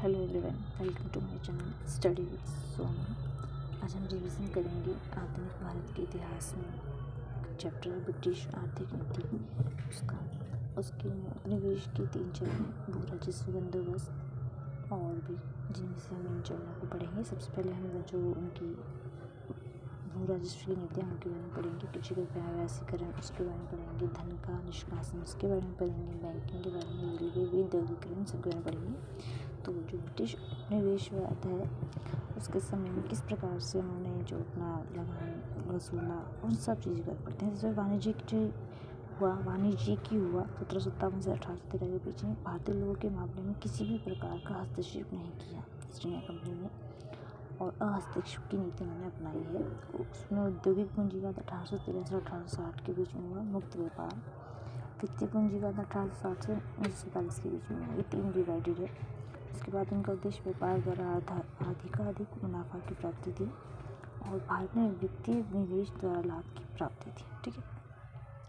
Hello everyone, welcome to my channel study with Sonu. आज हम revision करेंगे आधुनिक भारत के इतिहास में चैप्टर ब्रिटिश आर्थिक नीति, उसके उपनिवेश के 3 चरण, भू राजस्व बंदोबस्त और भी, जिनमें से हम इन चरणों को पढ़ेंगे। सबसे पहले हम जो उनकी भू राजस्व की नीतियाँ उनके बारे में पढ़ेंगे, कृषि का व्यावसायीकरण उसके बारे में पढ़ेंगे, धन का निष्कासन उसके बारे में पढ़ेंगे, बैंकिंग के बारे में, रेलवे विद्युतीकरण सबके बारे में पढ़ेंगे। तो जो ब्रिटिश उपनिवेशवाद है उसके समय में किस प्रकार से उन्होंने जो अपना लगान वसूला, उन सब चीज़ें कर पड़ते हैं। जैसे वाणिज्यिकी हुआ 1757 से 1813 के बीच में भारतीय लोगों के मामले में किसी भी प्रकार का हस्तक्षेप नहीं किया ईस्ट इंडिया कंपनी ने, और अहस्तक्षेप की नीति उन्होंने अपनाई है। उसमें औद्योगिक पूंजीवाद 1813 से 1860 के बीच में हुआ, मुक्त व्यापार, वित्तीय पूंजीवाद 1860 से 1947 के बीच में हुआ। ये 3 डिवाइडेड है। इसके बाद उनका उद्देश्य व्यापार द्वारा अधिकाधिक मुनाफा की प्राप्ति थी, और भारत में वित्तीय निवेश द्वारा लाभ की प्राप्ति थी। ठीक है।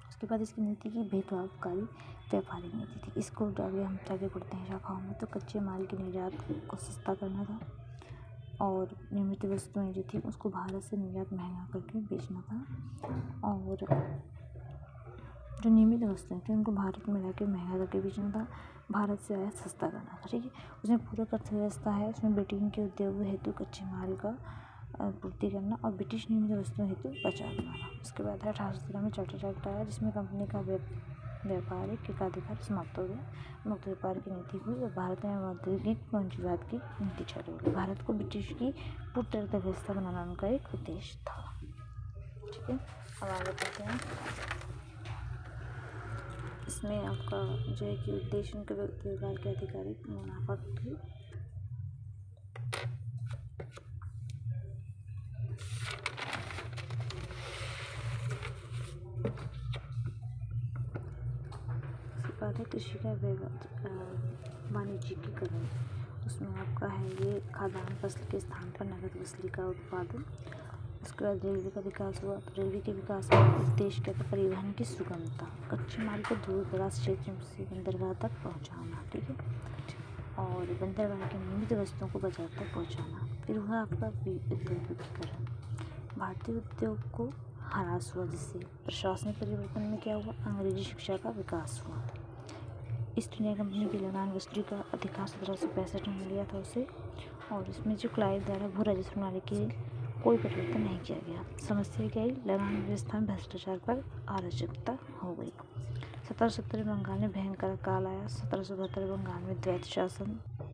उसके बाद इसकी नीति की भेदभावकारी व्यापारी नीति थी। इसको हम आगे पढ़ते हैं शाखाओं में। तो कच्चे माल के निर्यात को सस्ता करना था, और निर्मित वस्तुएं जो थी उसको भारत से निर्यात महंगा करके बेचना था, और जो निर्मित वस्तुएं थी उनको भारत में लाके महंगा करके बेचना था, भारत से आया सस्ता करना था। ठीक है। उसमें पूरक अर्थव्यवस्था है। उसमें ब्रिटेन के उद्योग हेतु कच्चे माल का पूर्ति करना और ब्रिटिश निर्मित वस्तुओं हेतु बचाव बनाना। उसके बाद 1813 में चार्टर एक्ट आया, जिसमें कंपनी का व्यापारिक एकाधिकार समाप्त हो गया, मुक्त व्यापार की नीति हुई, और भारत में औद्योगिक पूंजीवाद की नीति चालू हुई। भारत को ब्रिटिश की पूर्ण अर्थव्यवस्था बनाना उनका एक उद्देश्य था। ठीक है। अब आगे बढ़ते हैं। इसमें आपका जो है कि उद्देश्य उनके व्यापार के आधिकारिक मुनाफा की बात है। कृषि का वाणिज्यिकीकरण, उसमें आपका है ये खाद्यान्न फसल के स्थान पर नकद वसूली का उत्पादन। उसके बाद रेलवे का विकास हुआ। तो रेलवे के विकास का उद्देश्य क्या था? परिवहन की सुगमता, कच्चे माल को दूर दराज क्षेत्र से बंदरगाह तक पहुंचाना। ठीक है। और बंदरगाह के निर्मित वस्तुओं को बाजार तक पहुंचाना। फिर हुआ आपका औद्योगिकीकरण, भारतीय उद्योग को ह्रास हुआ, जिससे प्रशासनिक परिवर्तन में क्या हुआ? अंग्रेजी शिक्षा का विकास हुआ। ईस्ट इंडिया कंपनी की लगान वसूली का अधिकार 1765 में लिया था उसे, और इसमें जो क्लाइव द्वारा भू राजस्व प्रणाली के कोई परिवर्तन नहीं किया गया। समस्या क्या आई? लगान व्यवस्था में भ्रष्टाचार पर अराजकता हो गई। 1770 में बंगाल में भयंकर अकाल आया। 1772 बंगाल में द्वैत शासन